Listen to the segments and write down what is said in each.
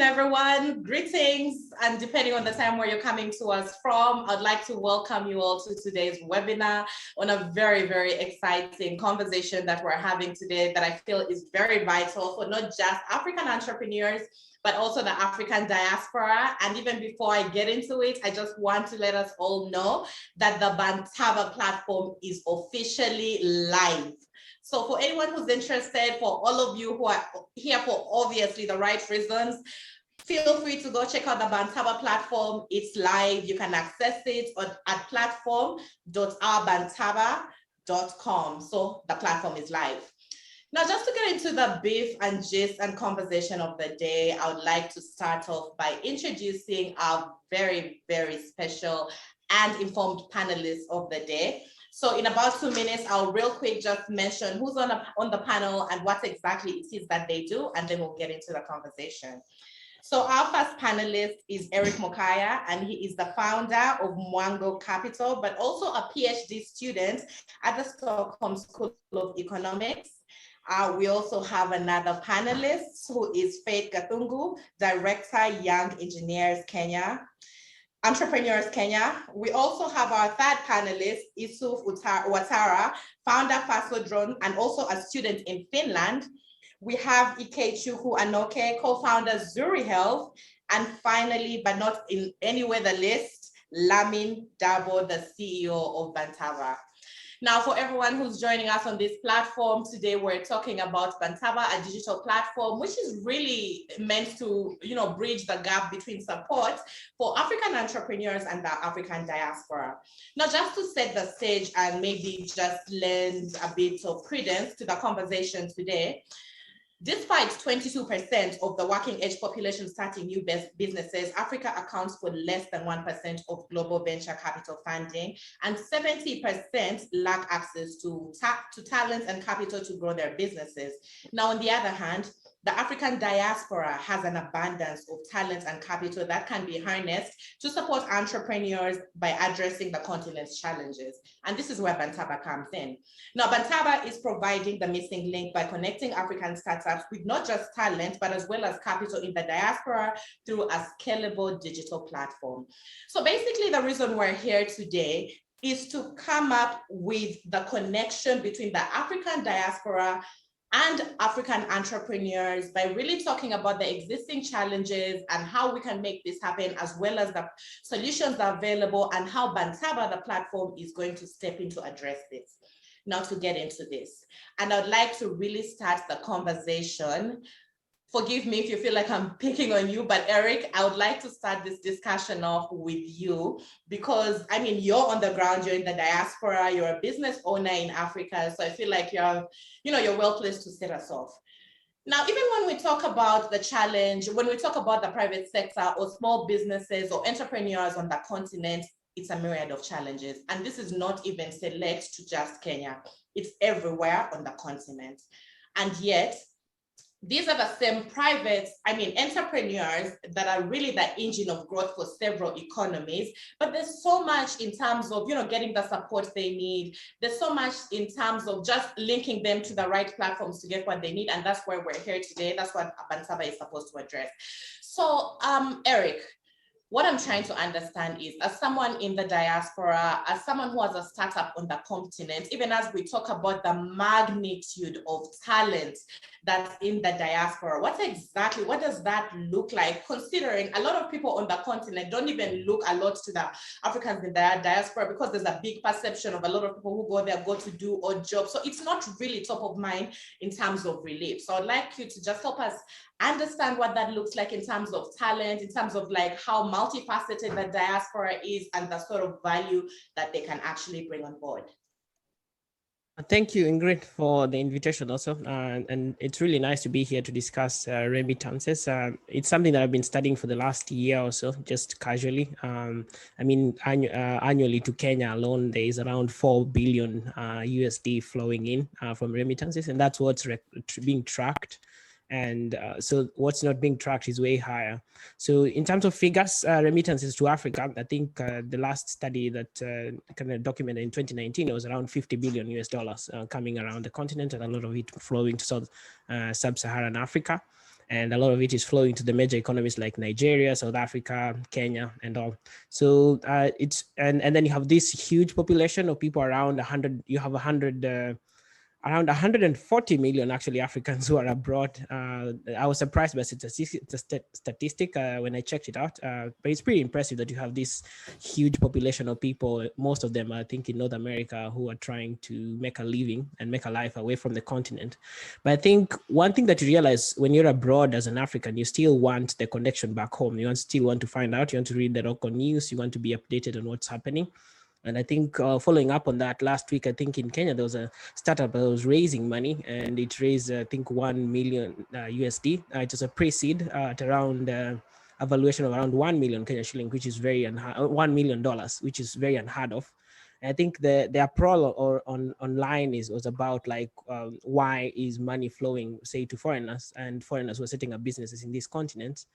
afternoon, everyone. Greetings, and depending on the time where you're coming to us from, I'd like to welcome you all to today's webinar on a very, very exciting conversation that we're having today that I feel is very vital for not just African entrepreneurs, but also the African diaspora. And even before I get into it, I just want to let us all know that the Bantaba platform is officially live. So for anyone who's interested, for all of you who are here for obviously the right reasons, feel free to go check out the Bantaba platform. It's live. You can access it at platform.ourbantaba.com. So the platform is live. Now, just to get into the beef and gist and conversation of the day, I would like to start off by introducing our very, very special and informed panelists of the day. So in about 2 minutes, I'll real quick just mention who's on the panel and what exactly it is that they do, and then we'll get into the conversation. So our first panelist is Erick Mokaya, and he is the founder of Mwango Capital, but also a PhD student at the Stockholm School of Economics. We also have another panelist who is Faith Gathungu, Director, Young Engineers Kenya. Entrepreneurs Kenya. We also have our third panelist, Issouf Ouattara, founder Fasodrone, and also a student in Finland. We have Ikechukwu Anoke, co-founder Zuri Health, and finally, but not in any way the least, Lamin, Darboe, the CEO of Bantaba. Now, for everyone who's joining us on this platform, today we're talking about Bantaba, a digital platform, which is really meant to, bridge the gap between support for African entrepreneurs and the African diaspora. Now, just to set the stage and maybe just lend a bit of credence to the conversation today, despite 22% of the working age population starting new businesses, Africa accounts for less than 1% of global venture capital funding, and 70% lack access to talent and capital to grow their businesses. Now, on the other hand, the African diaspora has an abundance of talent and capital that can be harnessed to support entrepreneurs by addressing the continent's challenges. And this is where Bantaba comes in. Now, Bantaba is providing the missing link by connecting African startups with not just talent, but as well as capital in the diaspora through a scalable digital platform. So basically, the reason we're here today is to come up with the connection between the African diaspora and African entrepreneurs by really talking about the existing challenges and how we can make this happen, as well as the solutions that are available and how Bantaba, the platform, is going to step in to address this. Now, to get into this, and I'd like to really start the conversation. Forgive me if you feel like I'm picking on you, but Erick, I would like to start this discussion off with you because, you're on the ground, you're in the diaspora, you're a business owner in Africa, so I feel like you're well placed to set us off. Now, even when we talk about the challenge, when we talk about the private sector or small businesses or entrepreneurs on the continent, it's a myriad of challenges. And this is not even select to just Kenya. It's everywhere on the continent. And yet, these are the same entrepreneurs that are really the engine of growth for several economies. But there's so much in terms of, getting the support they need. There's so much in terms of just linking them to the right platforms to get what they need. And that's why we're here today. That's what Bantaba is supposed to address. So, Erick, what I'm trying to understand is, as someone in the diaspora, as someone who has a startup on the continent, even as we talk about the magnitude of talent that's in the diaspora, what does that look like? Considering a lot of people on the continent don't even look a lot to the Africans in the diaspora because there's a big perception of a lot of people who go there, go to do odd jobs. So it's not really top of mind in terms of relief. So I'd like you to just help us understand what that looks like in terms of talent, in terms of like how multifaceted the diaspora is and the sort of value that they can actually bring on board. Thank you, Ingrid, for the invitation also. And it's really nice to be here to discuss remittances. It's something that I've been studying for the last year or so, just casually. Annually to Kenya alone, there is around 4 billion USD flowing in from remittances, and that's what's being tracked. And so what's not being tracked is way higher. So in terms of figures, remittances to Africa, I think the last study that kind of documented in 2019, it was around $50 billion US coming around the continent, and a lot of it flowing to sub-Saharan Africa. and a lot of it is flowing to the major economies like Nigeria, South Africa, Kenya, and all. So it's and then you have this huge population of people around 100. You have around 140 million actually Africans who are abroad. I was surprised by the statistic when I checked it out, but it's pretty impressive that you have this huge population of people. Most of them, I think, in North America, who are trying to make a living and make a life away from the continent. But I think one thing that you realize when you're abroad as an African, you still want the connection back home. You still want to find out, you want to read the local news, you want to be updated on what's happening. And I think following up on that, last week, I think in Kenya, there was a startup that was raising money, and it raised, I think, 1 million USD. It was a pre-seed at around a valuation of around 1 million Kenya shilling, which is very $1 million, which is very unheard of. I think the approach online was about like why is money flowing, say, to foreigners, and foreigners who are setting up businesses in this continent.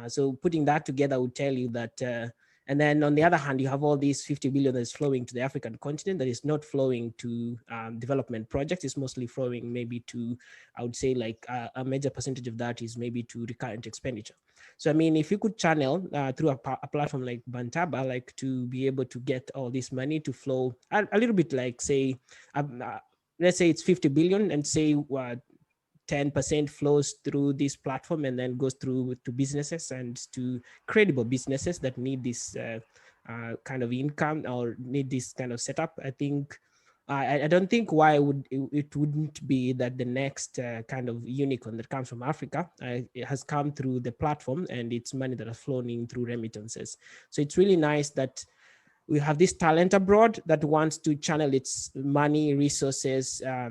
So putting that together would tell you that. And then on the other hand, you have all these 50 billion that is flowing to the African continent that is not flowing to development projects. It's mostly flowing maybe to, I would say, like a major percentage of that is maybe to recurrent expenditure. So, I mean, if you could channel through a platform like Bantaba, like to be able to get all this money to flow a little bit like, say, let's say it's 50 billion and say 10% flows through this platform and then goes through to businesses and to credible businesses that need this kind of income or need this kind of setup. I think I don't think why it wouldn't be that the next kind of unicorn that comes from Africa it has come through the platform, and it's money that has flown in through remittances. So it's really nice that we have this talent abroad that wants to channel its money, resources. I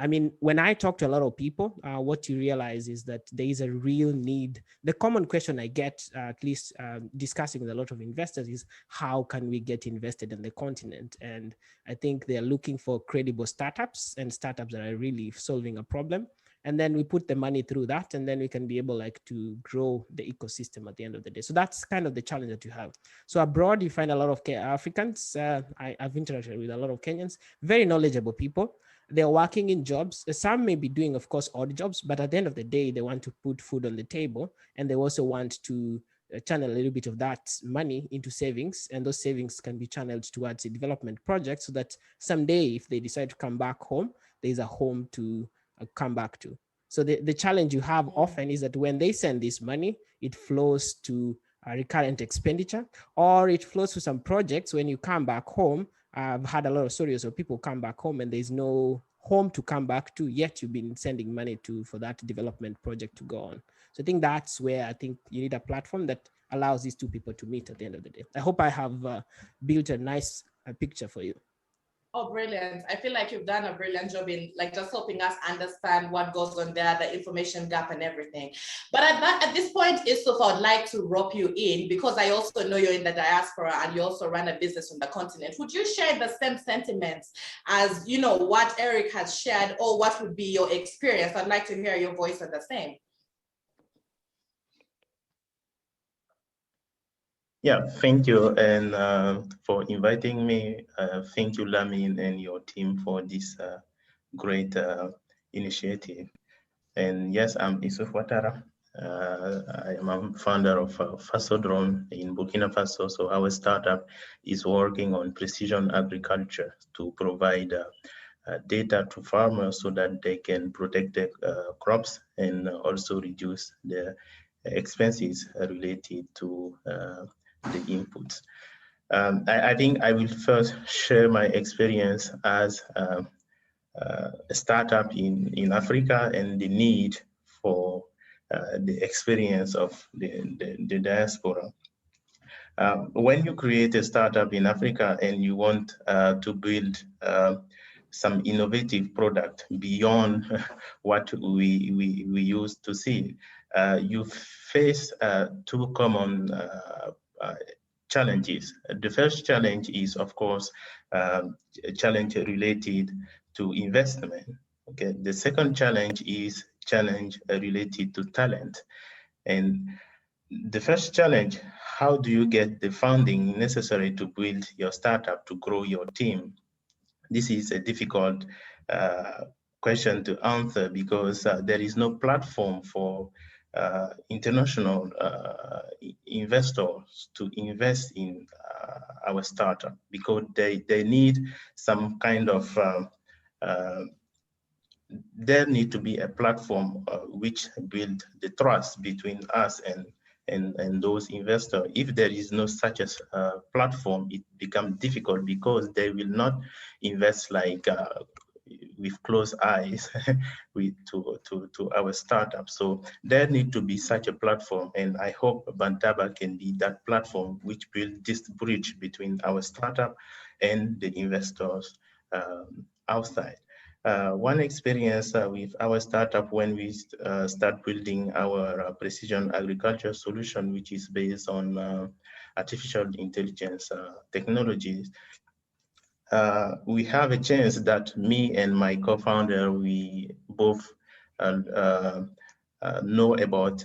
mean, when I talk to a lot of people, what you realize is that there is a real need. The common question I get, at least discussing with a lot of investors, is how can we get invested in the continent? And I think they're looking for credible startups and startups that are really solving a problem. And then we put the money through that, and then we can be able like to grow the ecosystem at the end of the day. So that's kind of the challenge that you have. So abroad, you find a lot of Africans. I've interacted with a lot of Kenyans, very knowledgeable people. They're working in jobs. Some may be doing, of course, odd jobs, but at the end of the day, they want to put food on the table, and they also want to channel a little bit of that money into savings, and those savings can be channeled towards a development project so that someday, if they decide to come back home, there's a home to come back to. So the challenge you have often is that when they send this money, it flows to recurrent expenditure, or it flows to some projects. When you come back home, I've had a lot of stories of people come back home and there's no home to come back to, yet you've been sending money for that development project to go on. So I think that's where I think you need a platform that allows these two people to meet at the end of the day. I hope I have built a nice picture for you. Oh, brilliant. I feel like you've done a brilliant job in like just helping us understand what goes on there, the information gap and everything. But at this point, Issouf, I'd like to rope you in because I also know you're in the diaspora and you also run a business on the continent. Would you share the same sentiments as, you know, what Erick has shared, or what would be your experience? I'd like to hear your voice on the same. Yeah, thank you, and for inviting me. Thank you, Lamin, and your team for this great initiative. And yes, I'm Issouf Ouattara. I am a founder of Fasodrone in Burkina Faso. So our startup is working on precision agriculture to provide data to farmers so that they can protect their crops and also reduce the expenses related to the inputs. I think I will first share my experience as a startup in Africa and the need for the experience of the diaspora. When you create a startup in Africa and you want to build some innovative product beyond what we used to see, you face two common challenges. The first challenge is, of course, a challenge related to investment. Okay. The second challenge is challenge related to talent. And the first challenge, how do you get the funding necessary to build your startup, to grow your team? This is a difficult question to answer because there is no platform for international investors to invest in our startup, because they need some kind of there need to be a platform which build the trust between us and those investors. If there is no such a platform, it becomes difficult, because they will not invest like with closed eyes to our startup. So there need to be such a platform, and I hope Bantaba can be that platform which builds this bridge between our startup and the investors outside. One experience with our startup when we start building our precision agriculture solution, which is based on artificial intelligence technologies, we have a chance that me and my co-founder, we both know about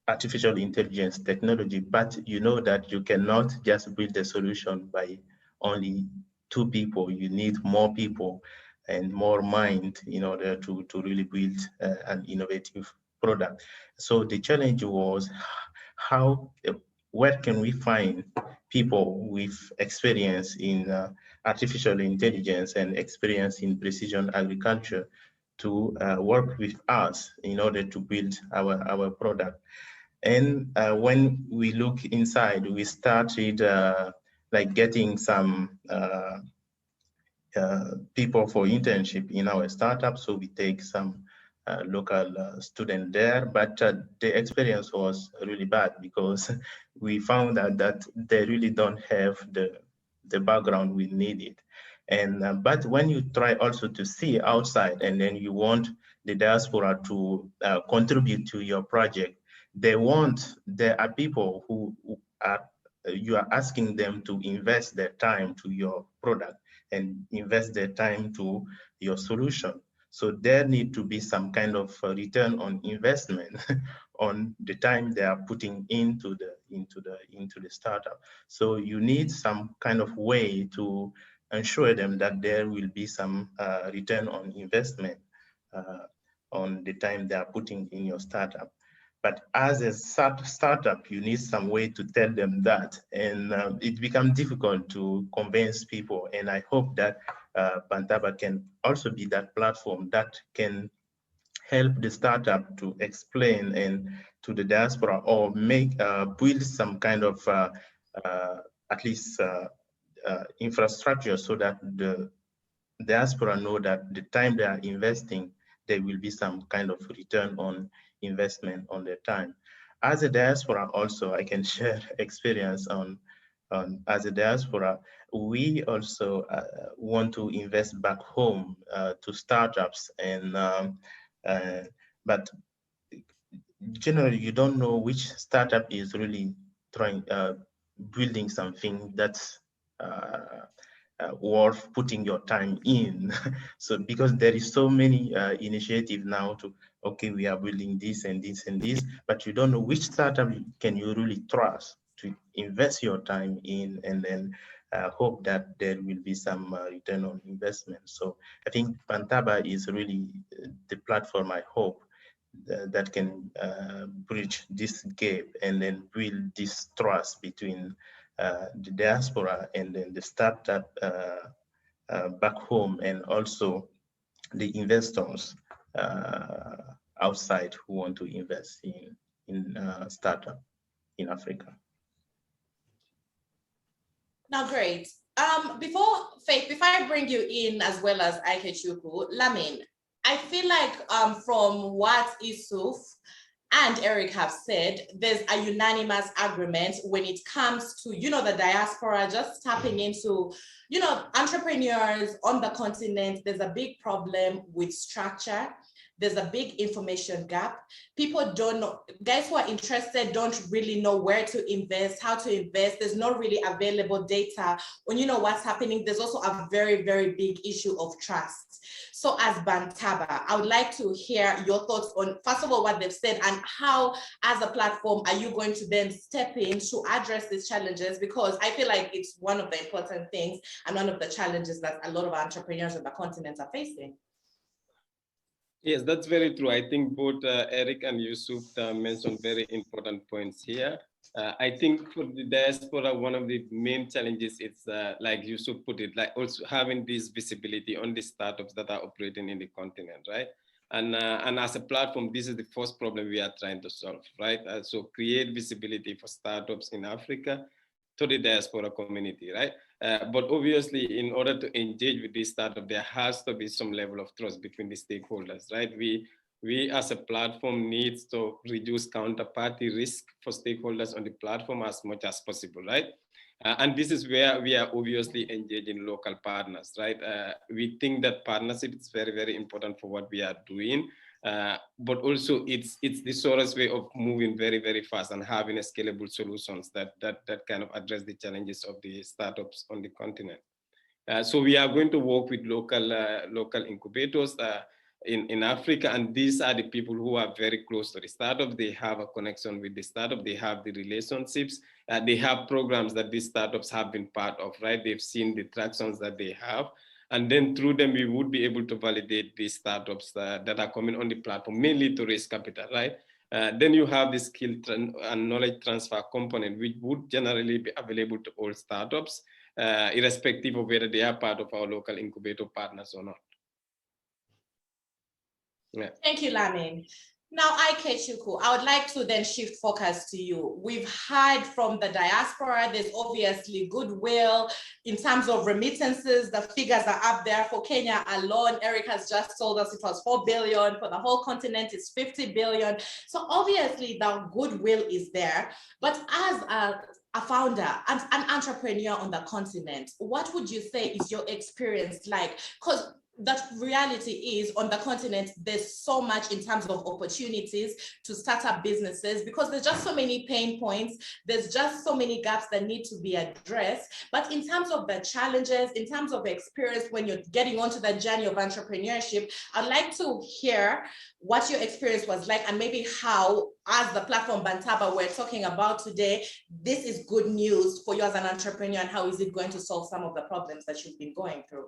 artificial intelligence technology, but you know that you cannot just build a solution by only 2 people. You need more people and more mind in order to really build an innovative product. So the challenge was where can we find people with experience in artificial intelligence and experience in precision agriculture to work with us in order to build our product. And when we look inside, we started like getting some people for internship in our startup. So we take some local student there, but the experience was really bad, because we found out that they really don't have the background we needed. And but when you try also to see outside, and then you want the diaspora to contribute to your project, there are people who are, you are asking them to invest their time to your product and invest their time to your solution. So there need to be some kind of return on investment on the time they are putting into the startup. So you need some kind of way to ensure them that there will be some return on investment on the time they are putting in your startup. But as a startup, you need some way to tell them that, and it becomes difficult to convince people. And I hope that Bantaba can also be that platform that can help the startup to explain and to the diaspora, or make build some kind of at least infrastructure, so that the diaspora know that the time they are investing, there will be some kind of return on investment on their time. As a diaspora also, I can share experience on as a diaspora, we also want to invest back home to startups, and but generally you don't know which startup is really trying building something that's worth putting your time in. So because there is so many initiatives now to, okay, we are building this and this and this, but you don't know which startup can you really trust to invest your time in, and then hope that there will be some return on investment. So I think Bantaba is really the platform, I hope, that can bridge this gap and then build this trust between the diaspora and then the startup back home, and also the investors outside who want to invest in startup in Africa. Now, great. Before I bring you in, as well as Ikechukwu, Lamin, I feel like from what Issouf and Erick have said, there's a unanimous agreement when it comes to, you know, the diaspora just tapping into, you know, entrepreneurs on the continent. There's a big problem with structure. There's a big information gap. People don't know, guys who are interested don't really know where to invest, how to invest. There's not really available data on, you know, what's happening. There's also a very, very big issue of trust. So as Bantaba, I would like to hear your thoughts on, first of all, what they've said, and how, as a platform, are you going to then step in to address these challenges? Because I feel like it's one of the important things and one of the challenges that a lot of entrepreneurs on the continent are facing. Yes, that's very true. I think both Erick and Issouf mentioned very important points here. I think for the diaspora, one of the main challenges is, like Issouf put it, like also having this visibility on the startups that are operating in the continent, right? And as a platform, this is the first problem we are trying to solve, right? So create visibility for startups in Africa to the diaspora community, right? But obviously, in order to engage with this startup, there has to be some level of trust between the stakeholders, right? We as a platform needs to reduce counterparty risk for stakeholders on the platform as much as possible, right? And this is where we are obviously engaging local partners, right? We think that partnership is very, very important for what we are doing. But also it's the surest way of moving very, very fast and having a scalable solutions that kind of address the challenges of the startups on the continent. So we are going to work with local incubators in Africa, and these are the people who are very close to the startup. They have a connection with the startup. They have the relationships. They have programs that these startups have been part of, right? They've seen the tractions that they have. And then through them, we would be able to validate these startups that are coming on the platform, mainly to raise capital, right? Then you have the skill and knowledge transfer component, which would generally be available to all startups, irrespective of whether they are part of our local incubator partners or not. Yeah. Thank you, Lamin. Now, Ikechukwu, I would like to then shift focus to you. We've heard from the diaspora, there's obviously goodwill in terms of remittances. The figures are up there for Kenya alone. Erick has just told us it was 4 billion. For the whole continent, it's 50 billion. So obviously the goodwill is there. But as a founder and an entrepreneur on the continent, what would you say is your experience like? Because that reality is on the continent, there's so much in terms of opportunities to start up businesses because there's just so many pain points. There's just so many gaps that need to be addressed. But in terms of the challenges, in terms of experience, when you're getting onto the journey of entrepreneurship, I'd like to hear what your experience was like and maybe how, as the platform Bantaba we're talking about today, this is good news for you as an entrepreneur and how is it going to solve some of the problems that you've been going through?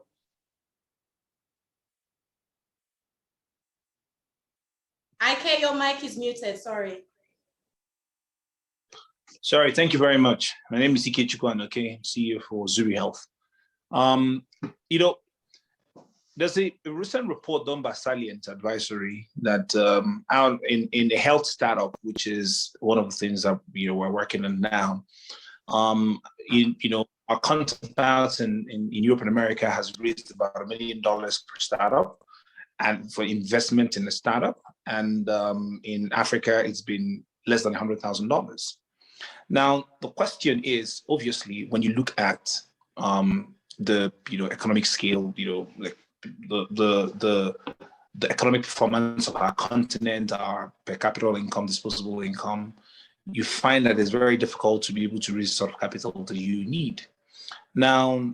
IK, your mic is muted, sorry. Sorry, thank you very much. My name is Ikechukwu, Anoke, CEO for Zuri Health. You know, there's a recent report done by Salient Advisory that out in the health startup, which is one of the things that we're working on now. Our counterparts in Europe and America has raised about $1 million per startup, and for investment in the startup, and in Africa, it's been less than $100,000. Now, the question is, obviously, when you look at the economic scale, like the economic performance of our continent, our per capita income, disposable income, you find that it's very difficult to be able to raise sort of capital that you need. Now,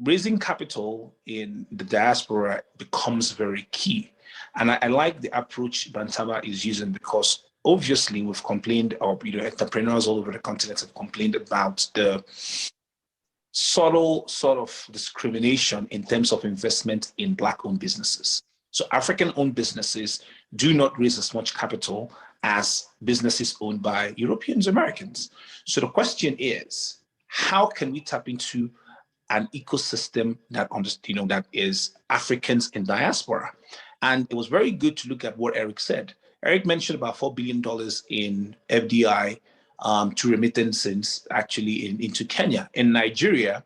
raising capital in the diaspora becomes very key. And I like the approach Bantaba is using because obviously we've complained, or entrepreneurs all over the continent have complained about the subtle sort of discrimination in terms of investment in Black-owned businesses. So African-owned businesses do not raise as much capital as businesses owned by Europeans, Americans. So the question is, how can we tap into an ecosystem that that is Africans in diaspora? And it was very good to look at what Erick said. Erick mentioned about $4 billion in FDI to remittances actually into Kenya. In Nigeria,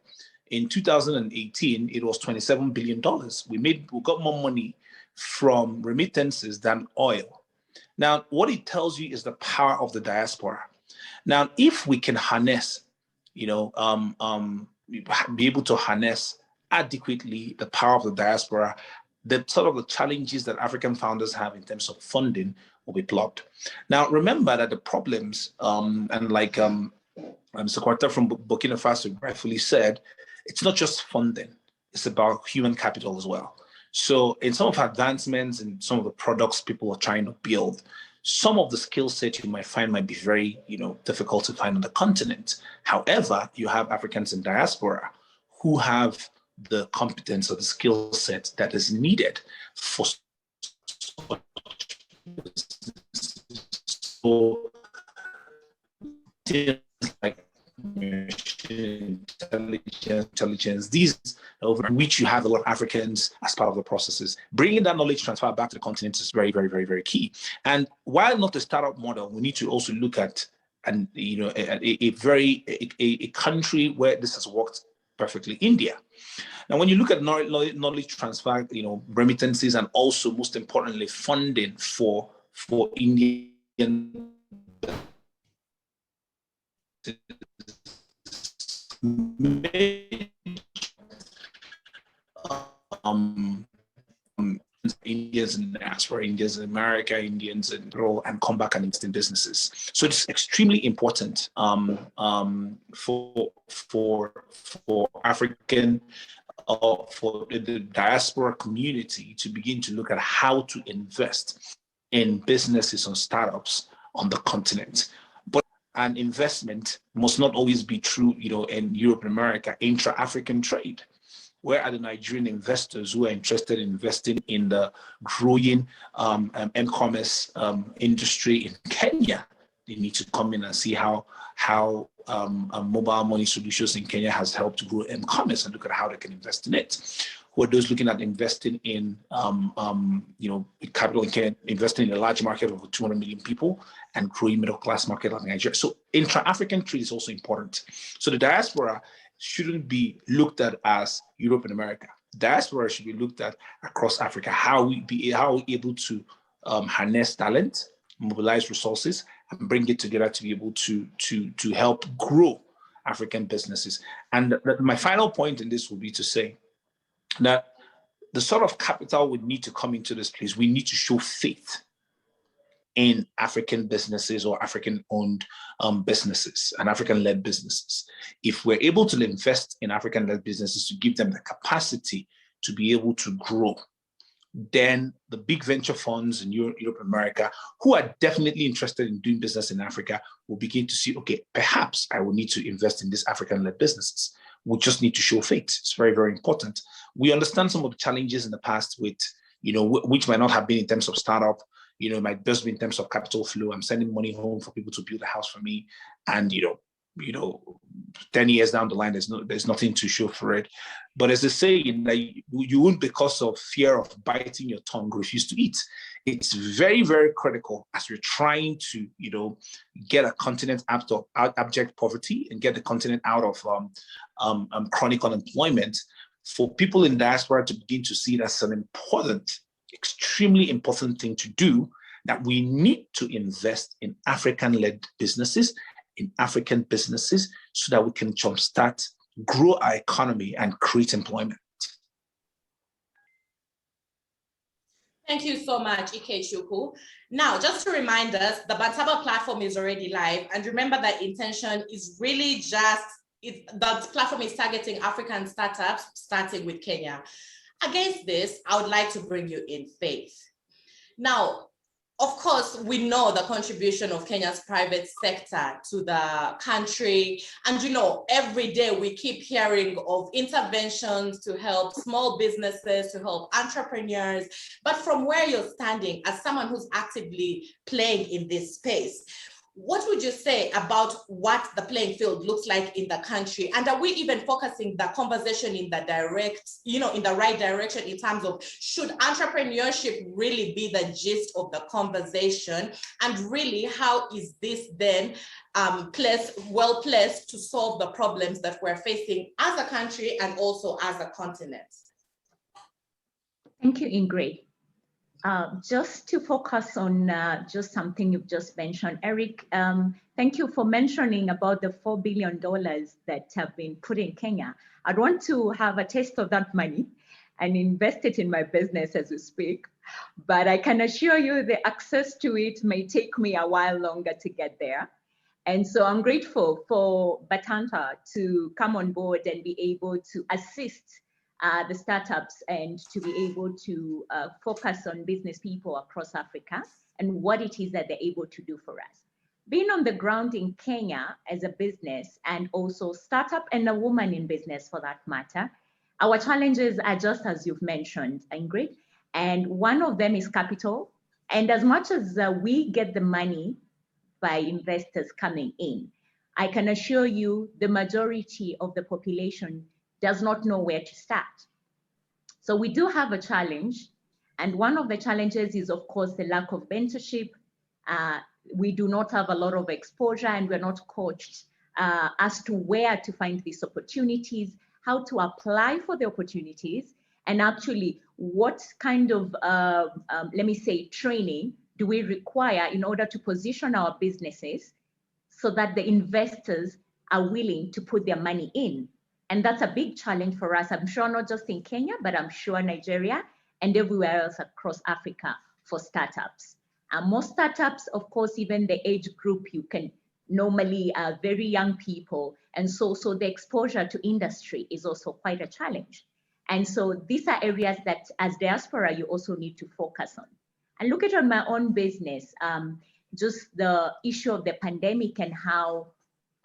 in 2018, it was $27 billion. We got more money from remittances than oil. Now, what it tells you is the power of the diaspora. Now, if we can harness, be able to harness adequately the power of the diaspora, the sort of the challenges that African founders have in terms of funding will be plugged. Now, remember that the problems, and like Mr. Quarter from Burkina Faso rightfully said, it's not just funding, it's about human capital as well. So in some of our advancements and some of the products people are trying to build, some of the skill sets you might find might be very, difficult to find on the continent. However, you have Africans in diaspora who have the competence or the skill set that is needed for So things like intelligence, these over which you have a lot of Africans as part of the processes. Bringing that knowledge transfer back to the continent is very, very, very, very key. And while not a startup model, we need to also look at a country where this has worked perfectly, India. Now, when you look at knowledge transfer, remittances, and also most importantly, funding for Indian Indians in diaspora, Indians in America, Indians in rural, and come back and invest in businesses. So it's extremely important for African for the diaspora community to begin to look at how to invest in businesses and startups on the continent. But an investment must not always be true, in Europe and America, intra-African trade. Where are the Nigerian investors who are interested in investing in the growing e-commerce industry in Kenya? They need to come in and see how mobile money solutions in Kenya has helped to grow e-commerce and look at how they can invest in it. Who are those looking at investing in capital in Kenya, investing in a large market of over 200 million people and growing middle class market like Nigeria? So intra-African trade is also important. So the diaspora shouldn't be looked at as Europe and America. Diaspora should be looked at across Africa. How we able to harness talent, mobilize resources, and bring it together to be able to help grow African businesses. And my final point in this will be to say that the sort of capital we need to come into this place, we need to show faith in African businesses or African-owned businesses and African-led businesses. If we're able to invest in African-led businesses to give them the capacity to be able to grow, then the big venture funds in Europe and America, who are definitely interested in doing business in Africa, will begin to see, okay, perhaps I will need to invest in these African-led businesses. We just need to show faith. It's very, very important. We understand some of the challenges in the past with, which might not have been in terms of startup, it might just be in terms of capital flow. I'm sending money home for people to build a house for me. And, 10 years down the line, there's nothing to show for it. But as they say, you won't, because of fear of biting your tongue, refuse to eat. It's very, very critical as we're trying to, get a continent out of abject poverty and get the continent out of chronic unemployment, for people in diaspora to begin to see it as an important, extremely important thing to do, that we need to invest in African-led businesses, in African businesses, so that we can jumpstart, grow our economy, and create employment. Thank you so much, Ikechukwu. Now, just to remind us, the Bantaba platform is already live. And remember that intention is really that platform is targeting African startups, starting with Kenya. Against this, I would like to bring you in faith. Now, of course, we know the contribution of Kenya's private sector to the country. And every day we keep hearing of interventions to help small businesses, to help entrepreneurs. But from where you're standing as someone who's actively playing in this space, what would you say about what the playing field looks like in the country? And are we even focusing the conversation in the right direction in terms of, should entrepreneurship really be the gist of the conversation? And really, how is this then well placed to solve the problems that we're facing as a country and also as a continent? Thank you, Ingrid. Just to focus on just something you've just mentioned, Eric, thank you for mentioning about the $4 billion that have been put in Kenya. I'd want to have a taste of that money and invest it in my business as we speak. But I can assure you the access to it may take me a while longer to get there. And so I'm grateful for Bantaba to come on board and be able to assist the startups and to be able to focus on business people across Africa and what it is that they're able to do for us. Being on the ground in Kenya as a business and also startup and a woman in business for that matter, our challenges are just as you've mentioned, Ingrid. And one of them is capital. And as much as we get the money by investors coming in, I can assure you the majority of the population does not know where to start. So we do have a challenge. And one of the challenges is, of course, the lack of mentorship. We do not have a lot of exposure, and we're not coached as to where to find these opportunities, how to apply for the opportunities, and actually what kind of, let me say, training do we require in order to position our businesses so that the investors are willing to put their money in. And that's a big challenge for us, I'm sure, not just in Kenya, but I'm sure Nigeria and everywhere else across Africa for startups. Most startups, of course, even the age group, you can normally very young people. And so the exposure to industry is also quite a challenge. And so these are areas that as diaspora, you also need to focus on. And look at on my own business, just the issue of the pandemic and how,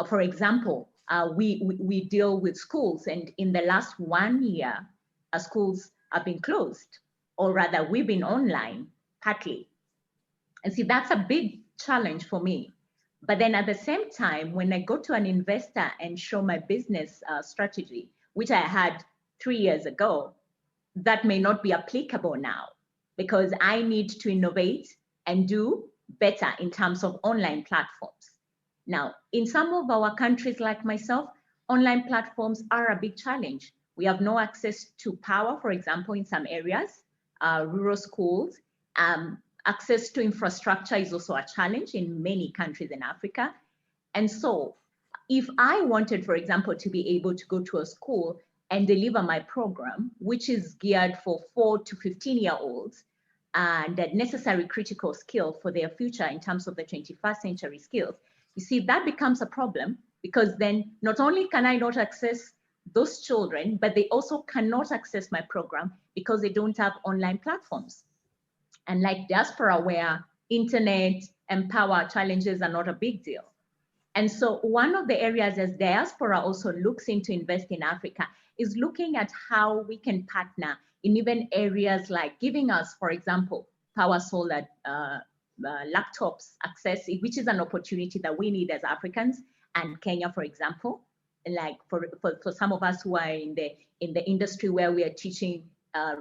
for example, we deal with schools, and in the last 1 year, schools have been closed, or rather we've been online partly. And see, that's a big challenge for me. But then at the same time, when I go to an investor and show my business strategy, which I had 3 years ago, that may not be applicable now because I need to innovate and do better in terms of online platforms. Now, in some of our countries like myself, online platforms are a big challenge. We have no access to power, for example, in some areas, rural schools. Access to infrastructure is also a challenge in many countries in Africa. And so if I wanted, for example, to be able to go to a school and deliver my program, which is geared for 4 to 15-year-olds, and that necessary critical skill for their future in terms of the 21st century skills, you see, that becomes a problem because then not only can I not access those children, but they also cannot access my program because they don't have online platforms. And like diaspora, where internet and power challenges are not a big deal. And so one of the areas as diaspora also looks into invest in Africa is looking at how we can partner in even areas like giving us, for example, power solar laptops access, which is an opportunity that we need as Africans, and Kenya, for example, like for some of us who are in the industry where we are teaching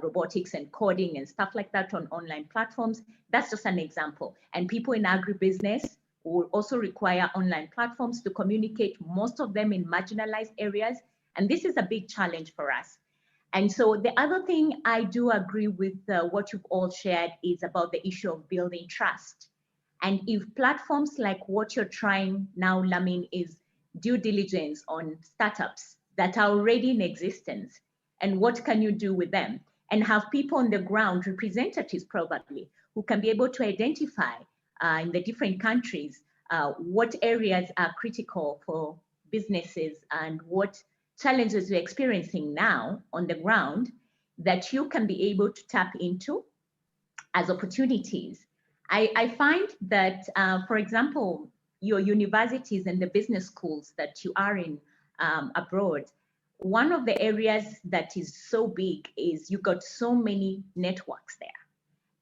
robotics and coding and stuff like that on online platforms. That's just an example. And people in agribusiness will also require online platforms to communicate, most of them in marginalized areas. And this is a big challenge for us. And so the other thing I do agree with what you've all shared is about the issue of building trust. And if platforms like what you're trying now, Lamin, is due diligence on startups that are already in existence, and what can you do with them? And have people on the ground, representatives probably, who can be able to identify in the different countries what areas are critical for businesses and what challenges we're experiencing now on the ground that you can be able to tap into as opportunities. I find that, for example, your universities and the business schools that you are in abroad, one of the areas that is so big is you got so many networks there.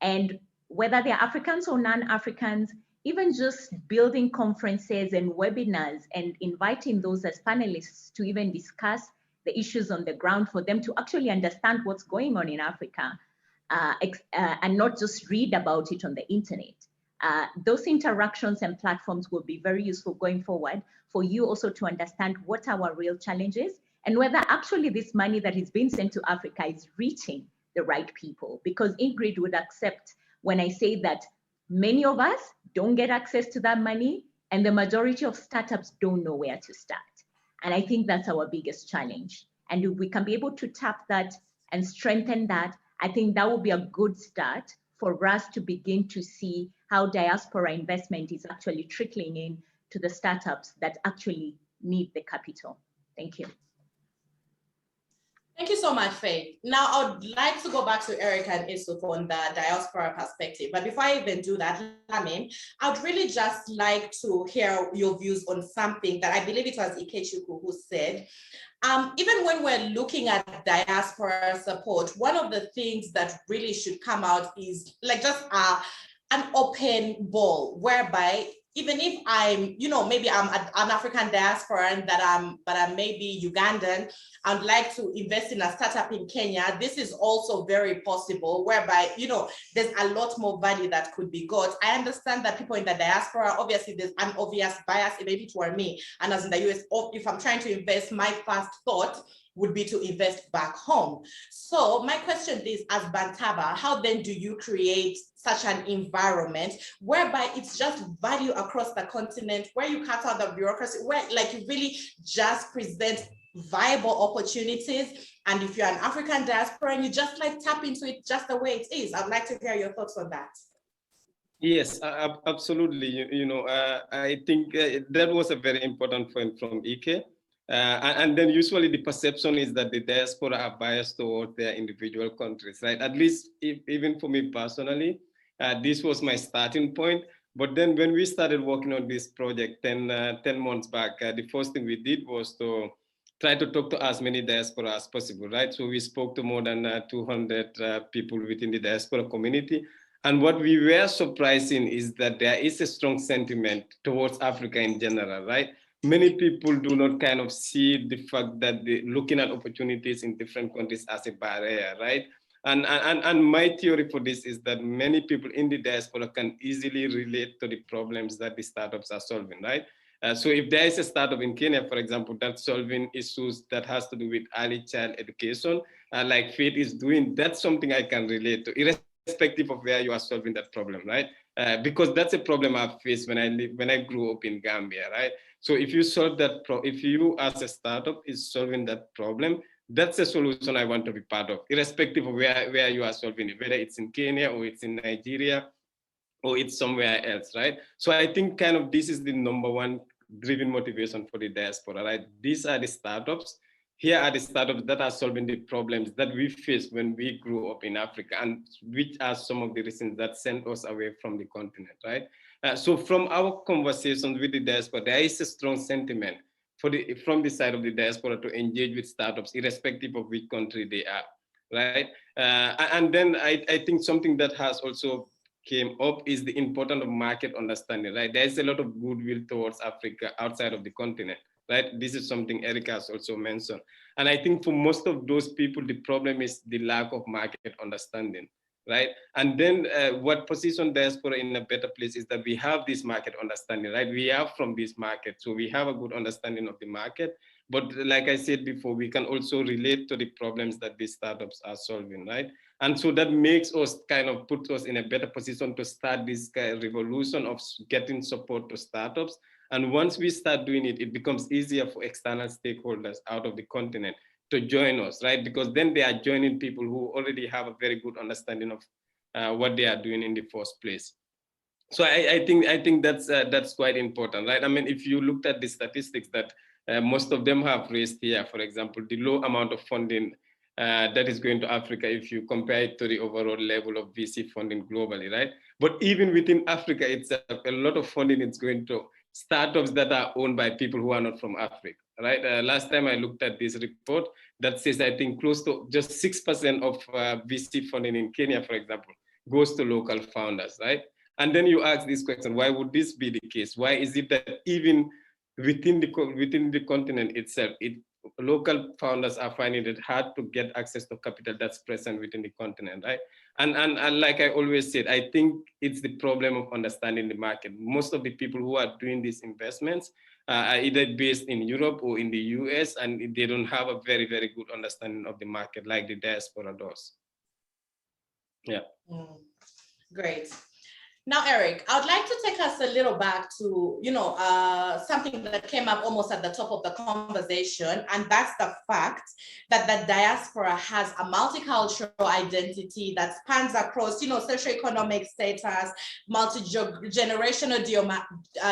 And whether they're Africans or non-Africans, even just building conferences and webinars and inviting those as panelists to even discuss the issues on the ground for them to actually understand what's going on in Africa and not just read about it on the internet. Those interactions and platforms will be very useful going forward for you also to understand what are our real challenges and whether actually this money that is being sent to Africa is reaching the right people. Because Ingrid would accept when I say that many of us don't get access to that money and the majority of startups don't know where to start. And I think that's our biggest challenge. And if we can be able to tap that and strengthen that, I think that will be a good start for us to begin to see how diaspora investment is actually trickling in to the startups that actually need the capital. Thank you. Thank you so much, Faith. Now, I would like to go back to Erick and Issouf on the diaspora perspective. But before I even do that, Lamin, I would really just like to hear your views on something that I believe it was Ikechukwu who said. Even when we're looking at diaspora support, one of the things that really should come out is like just an open ball, whereby even if I'm, maybe I'm an African diaspora and but I'm maybe Ugandan, I'd like to invest in a startup in Kenya. This is also very possible, whereby, there's a lot more value that could be got. I understand that people in the diaspora, obviously there's an obvious bias, maybe toward me. And as in the US, if I'm trying to invest, my first thought would be to invest back home. So my question is, as Bantaba, how then do you create such an environment whereby it's just value across the continent, where you cut out the bureaucracy, where like you really just present viable opportunities? And if you're an African diaspora and you just like tap into it just the way it is, I'd like to hear your thoughts on that. Yes, absolutely. I think that was a very important point from Ike. And then usually the perception is that the diaspora are biased toward their individual countries, right? At least even for me personally, this was my starting point. But then when we started working on this project 10 months back, the first thing we did was to try to talk to as many diaspora as possible, right? So we spoke to more than 200 people within the diaspora community. And what we were surprising is that there is a strong sentiment towards Africa in general, right? Many people do not kind of see the fact that looking at opportunities in different countries as a barrier, right? And my theory for this is that many people in the diaspora can easily relate to the problems that the startups are solving, right? So if there is a startup in Kenya, for example, that's solving issues that has to do with early child education, like Faith is doing, that's something I can relate to, irrespective of where you are solving that problem, right? Because that's a problem I've faced when I grew up in Gambia, right? So if you solve that, if you as a startup is solving that problem, that's a solution I want to be part of, irrespective of where you are solving it, whether it's in Kenya or it's in Nigeria or it's somewhere else, right? So I think kind of this is the number one driven motivation for the diaspora, right? These are the startups. Here are the startups that are solving the problems that we faced when we grew up in Africa, and which are some of the reasons that sent us away from the continent, right? So from our conversations with the diaspora, there is a strong sentiment from the side of the diaspora to engage with startups, irrespective of which country they are, right? And then I think something that has also came up is the importance of market understanding, right? There's a lot of goodwill towards Africa outside of the continent, right? This is something Erick has also mentioned. And I think for most of those people, the problem is the lack of market understanding, right? And then what positions diaspora in a better place is that we have this market understanding, right? We are from this market, so we have a good understanding of the market. But like I said before, we can also relate to the problems that these startups are solving, right? And so that makes us kind of put us in a better position to start this kind of revolution of getting support to startups. And once we start doing it, it becomes easier for external stakeholders out of the continent to join us, right? Because then they are joining people who already have a very good understanding of what they are doing in the first place. So I think that's quite important, right? I mean, if you looked at the statistics that most of them have raised here, for example, the low amount of funding that is going to Africa if you compare it to the overall level of VC funding globally, right? But even within Africa itself, a lot of funding is going to startups that are owned by people who are not from Africa, right? Last time I looked at this report that says, I think close to just 6% of VC funding in Kenya, for example, goes to local founders, right? And then you ask this question, why would this be the case? Why is it that even within the continent itself, local founders are finding it hard to get access to capital that's present within the continent, right? And like I always said, I think it's the problem of understanding the market. Most of the people who are doing these investments are either based in Europe or in the US, and they don't have a very, very good understanding of the market like the diaspora does. Yeah. Great. Now, Erick, I would like to take us a little back to, something that came up almost at the top of the conversation, and that's the fact that the diaspora has a multicultural identity that spans across, socioeconomic status, multi-generational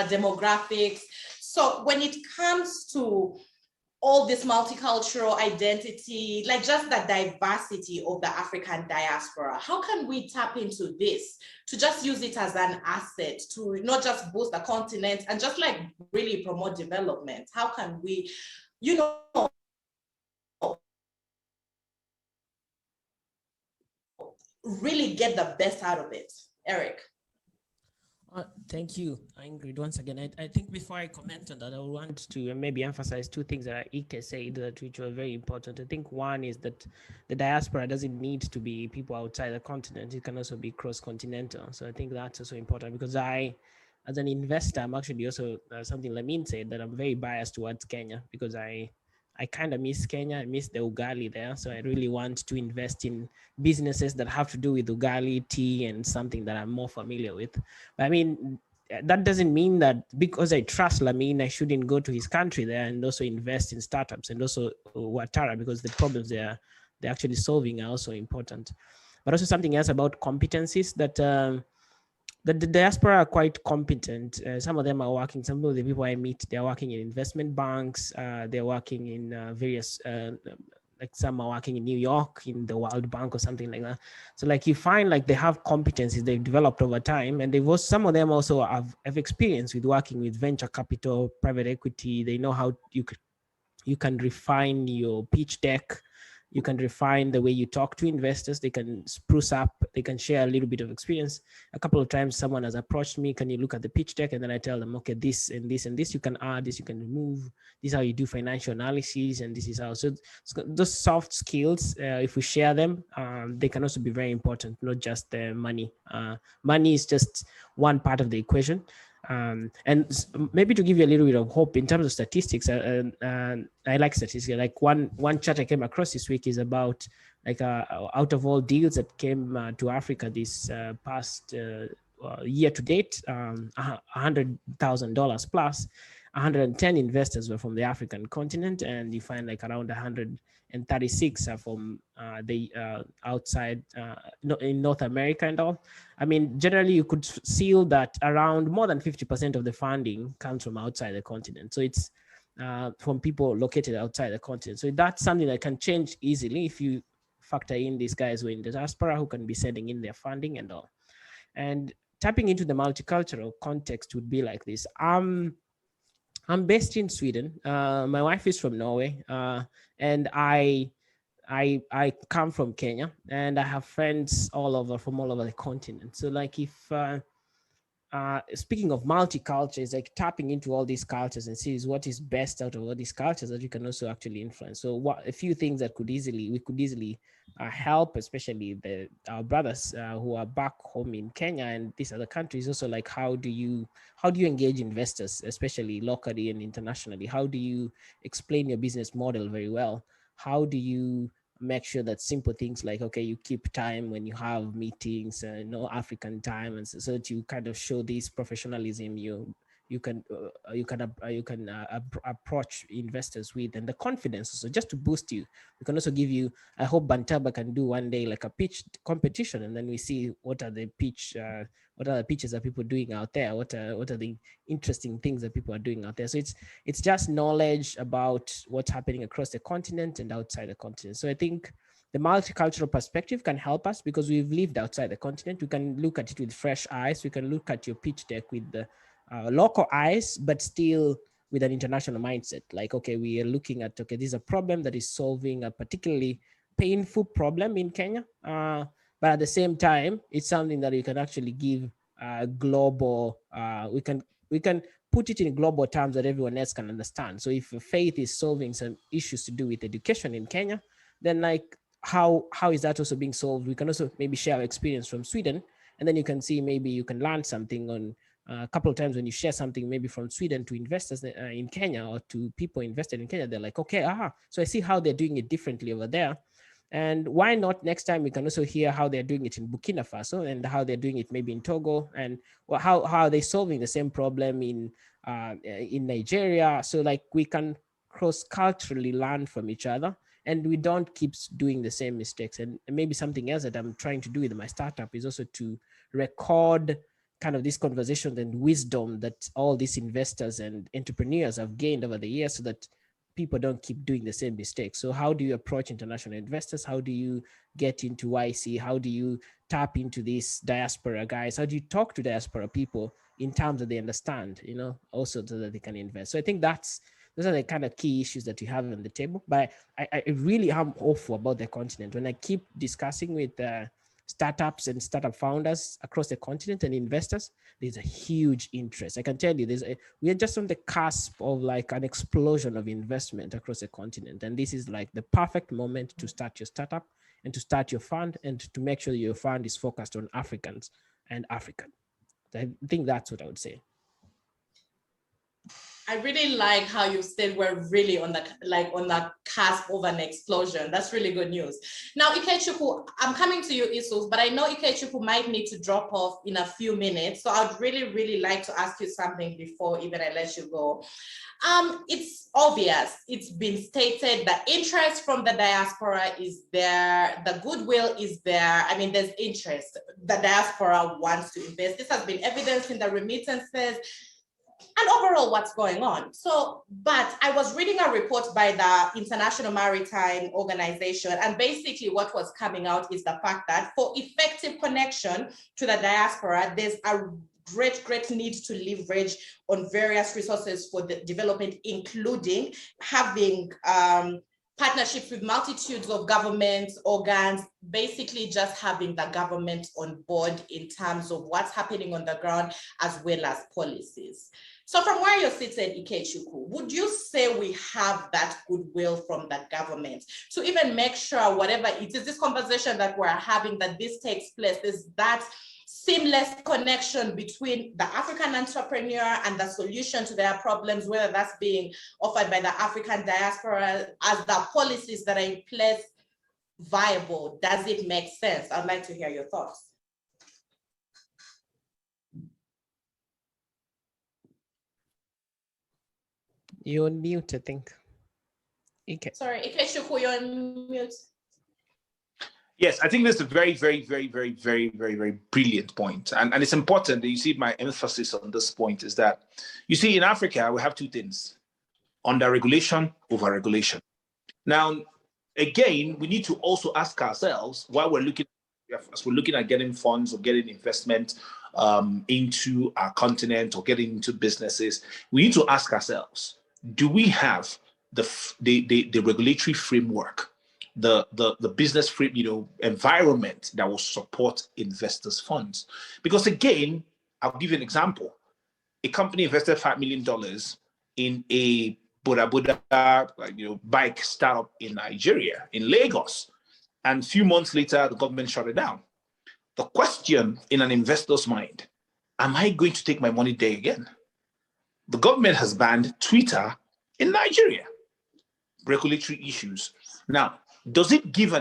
demographics. So when it comes to all this multicultural identity, like just the diversity of the African diaspora. How can we tap into this to just use it as an asset to not just boost the continent and just like really promote development? How can we, you know, really get the best out of it? Erick. Thank you, Ingrid. Once again, I think before I comment on that, I want to maybe emphasize two things that Ike said that which were very important. I think one is that the diaspora doesn't need to be people outside the continent. It can also be cross-continental. So I think that's also important because as an investor, I'm actually also something Lamin said that I'm very biased towards Kenya because I kind of miss Kenya. I miss the ugali there. So I really want to invest in businesses that have to do with ugali, tea, and something that I'm more familiar with. But I mean, that doesn't mean that because I trust Lamin, I shouldn't go to his country there and also invest in startups and also Ouattara because the problems they're actually solving are also important. But also something else about competencies that the diaspora are quite competent. Some of them are working, some of the people I meet, they're working in investment banks, they're working in various, like some are working in New York, in the World Bank or something like that. So like you find like they have competencies they've developed over time, and some of them also have experience with working with venture capital, private equity. They know how you can refine your pitch deck. You can refine the way you talk to investors. They can spruce up. They can share a little bit of experience. A couple of times someone has approached me, can you look at the pitch deck? And then I tell them, okay, this and this and this, you can add, this you can remove. This is how you do financial analysis. And this is how, so those soft skills, if we share them, they can also be very important, not just the money. Money is just one part of the equation. And maybe to give you a little bit of hope in terms of statistics, I like statistics. Like one chart I came across this week is about like out of all deals that came to Africa this past year to date, $100,000 plus, 110 investors were from the African continent, and you find like around 136 are from the outside in North America and all. I mean, generally you could see that around more than 50% of the funding comes from outside the continent. So it's from people located outside the continent. So that's something that can change easily if you factor in these guys who are in the diaspora who can be sending in their funding and all. And tapping into the multicultural context would be like this. I'm based in Sweden. My wife is from Norway, and I come from Kenya, and I have friends from all over the continent. So like if speaking of multiculture, is like tapping into all these cultures and sees what is best out of all these cultures that you can also actually influence. So a few things that we could easily help, especially our brothers who are back home in Kenya and these other countries. Also, like how do you engage investors, especially locally and internationally? How do you explain your business model very well? How do you make sure that simple things like, okay, you keep time when you have meetings, African time, and so that you kind of show this professionalism you can approach investors with, and the confidence. So just to boost you, we can also give you, I hope Bantaba can do one day like a pitch competition, and then we see what are the pitches that people are doing out there, what are the interesting things that people are doing out there. So it's just knowledge about what's happening across the continent and outside the continent. So I think the multicultural perspective can help us because we've lived outside the continent. We can look at it with fresh eyes. We can look at your pitch deck with the local eyes, but still with an international mindset. Like, okay, we are looking at, okay, this is a problem that is solving a particularly painful problem in Kenya. But at the same time, it's something that you can actually give global, we can put it in global terms that everyone else can understand. So if Faith is solving some issues to do with education in Kenya, then like, how is that also being solved? We can also maybe share our experience from Sweden, and then you can see, maybe you can learn something on a couple of times when you share something maybe from Sweden to investors in Kenya, or to people invested in Kenya, they're like, okay, so I see how they're doing it differently over there. And why not next time we can also hear how they're doing it in Burkina Faso, and how they're doing it maybe in Togo, and how are they solving the same problem in Nigeria. So like we can cross-culturally learn from each other, and we don't keep doing the same mistakes. And maybe something else that I'm trying to do with my startup is also to record kind of this conversation and wisdom that all these investors and entrepreneurs have gained over the years, so that people don't keep doing the same mistakes. So how do you approach international investors? How do you get into YC? How do you tap into these diaspora guys? How do you talk to diaspora people in terms that they understand, you know, also so that they can invest? So I think those are the kind of key issues that we have on the table. But I really am hopeful about the continent. When I keep discussing with startups and startup founders across the continent and investors, there's a huge interest. I can tell you, we are just on the cusp of like an explosion of investment across the continent. And this is like the perfect moment to start your startup and to start your fund and to make sure that your fund is focused on Africans and African. So I think that's what I would say. I really like how you said we're really on the cusp of an explosion. That's really good news. Now, Ikechukwu, I'm coming to you, Issouf, but I know Ikechukwu might need to drop off in a few minutes. So I'd really, really like to ask you something before even I let you go. It's obvious, it's been stated, the interest from the diaspora is there, the goodwill is there. I mean, there's interest. The diaspora wants to invest. This has been evidenced in the remittances and overall what's going on. So, but I was reading a report by the International Maritime Organization, and basically what was coming out is the fact that for effective connection to the diaspora, there's a great need to leverage on various resources for the development, including having partnerships with multitudes of government organs, basically just having the government on board in terms of what's happening on the ground, as well as policies. So from where you're seated, Ikechukwu, would you say we have that goodwill from the government to even make sure whatever it is, this conversation that we're having, that this takes place, is that seamless connection between the African entrepreneur and the solution to their problems, whether that's being offered by the African diaspora, as the policies that are in place viable? Does it make sense? I'd like to hear your thoughts. You're on mute, I think. Sorry, Ikechukwu, you're on mute. Yes, I think that's a very brilliant point. And it's important that you see my emphasis on this point is that, you see, in Africa, we have two things: under-regulation, over-regulation. Now, again, we need to also ask ourselves, while we're looking at getting funds or getting investment into our continent or getting into businesses, we need to ask ourselves, do we have the regulatory framework, the business frame, environment that will support investors' funds? Because again, I'll give you an example. A company invested $5 million in a Boda bike startup in Nigeria, in Lagos, and a few months later, the government shut it down. The question in an investor's mind: am I going to take my money there again? The government has banned Twitter in Nigeria. Regulatory issues. Now, does it give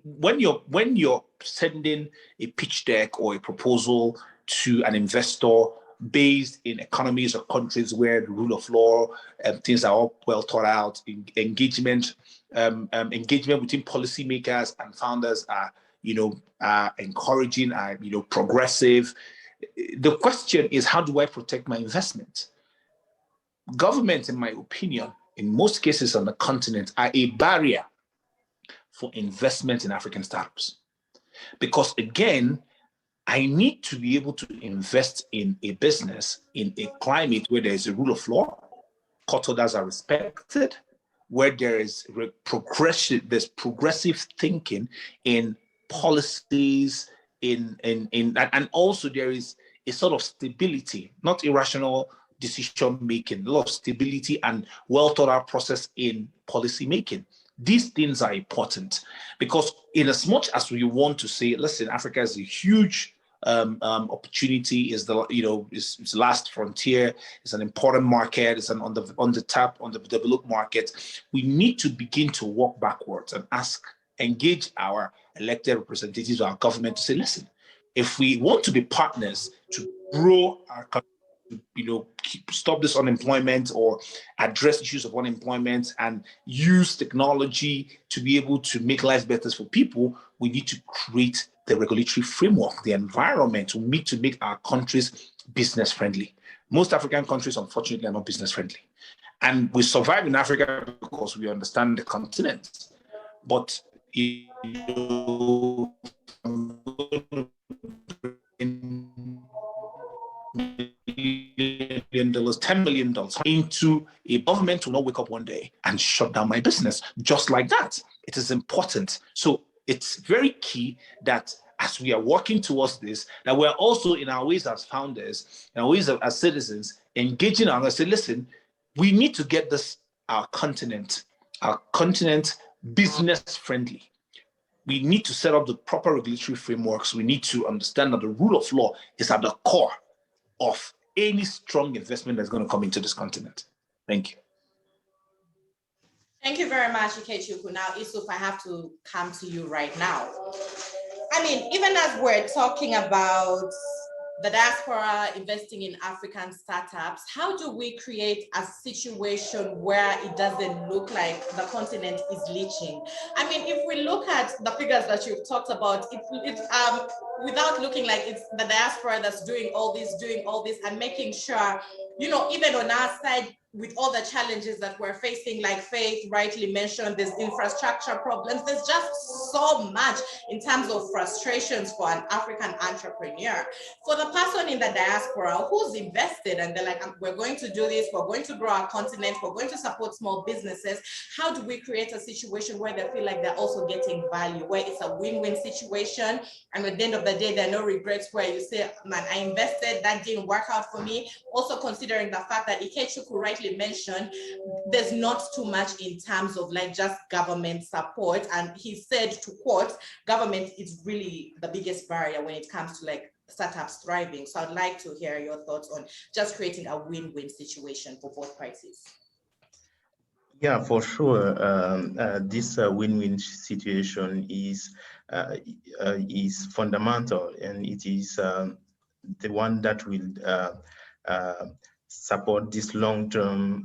when you're sending a pitch deck or a proposal to an investor based in economies or countries where the rule of law and things are all well thought out, engagement between policymakers and founders are encouraging, progressive. The question is, how do I protect my investment? Governments, in my opinion, in most cases on the continent, are a barrier for investment in African startups. Because again, I need to be able to invest in a business in a climate where there is a rule of law, court orders are respected, where there is progressive thinking in policies, and also there is a sort of stability, not irrational decision making, a lot of stability and well thought out process in policy making. These things are important because, in as much as we want to say, listen, Africa is a huge opportunity, is the last frontier, it's an important market, it's on the developed market. We need to begin to walk backwards and engage our elected representatives, our government, to say, listen, if we want to be partners to grow our country, stop this unemployment or address issues of unemployment and use technology to be able to make life better for people, we need to create the regulatory framework, the environment we need to make our countries business friendly. Most African countries, unfortunately, are not business friendly. And we survive in Africa because we understand the continent. But $10 million into a government will not wake up one day and shut down my business just like that. It is important. So it's very key that as we are working towards this, that we're also in our ways as founders, in our ways as citizens, engaging and say, listen, we need to get this, our continent business friendly. We need to set up the proper regulatory frameworks. We need to understand that the rule of law is at the core of any strong investment that's going to come into this continent. Thank you. Thank you very much, Ikechukwu. Now, Issouf, I have to come to you right now. I mean, even as we're talking about the diaspora investing in African startups, how do we create a situation where it doesn't look like the continent is leaching? I mean, if we look at the figures that you've talked about, without looking like it's the diaspora that's doing all this and making sure, you know, even on our side, with all the challenges that we're facing, like Faith rightly mentioned, there's infrastructure problems. There's just so much in terms of frustrations for an African entrepreneur. For the person in the diaspora who's invested and they're like, we're going to do this, we're going to grow our continent, we're going to support small businesses. How do we create a situation where they feel like they're also getting value, where it's a win-win situation? And at the end of the day, there are no regrets, where you say, man, I invested, that didn't work out for me. Also considering the fact that Ikechukwu rightly mentioned, there's not too much in terms of like just government support. And he said, to quote, government is really the biggest barrier when it comes to like startups thriving. So I'd like to hear your thoughts on just creating a win-win situation for both parties. Yeah, for sure. This win-win situation is fundamental, and it is the one that will support this long-term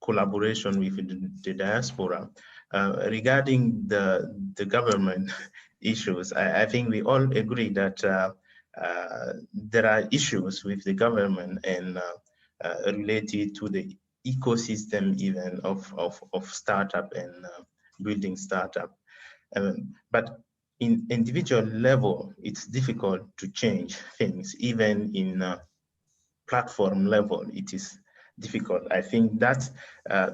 collaboration with the diaspora. Regarding the government issues, I think we all agree that there are issues with the government and related to the ecosystem even of startup and building startup. But in individual level, it's difficult to change things. Even in platform level, it is difficult. I think that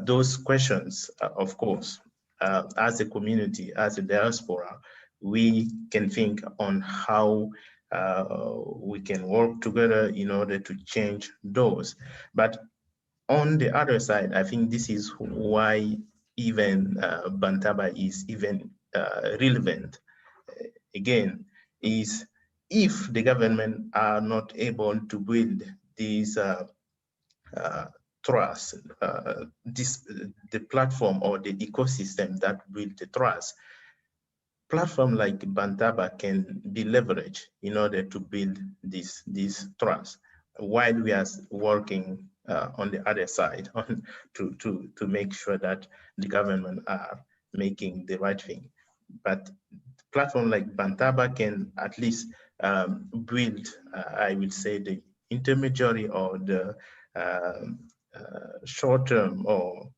those questions, of course, as a community, as a diaspora, we can think on how we can work together in order to change those. But on the other side, I think this is why even Bantaba is even relevant. Again, is if the government are not able to build these trust, the platform or the ecosystem that build the trust, platform like Bantaba can be leveraged in order to build this trust, while we are working on the other side to make sure that the government are making the right thing. But platform like Bantaba can at least build, I will say, the intermediary or the short term or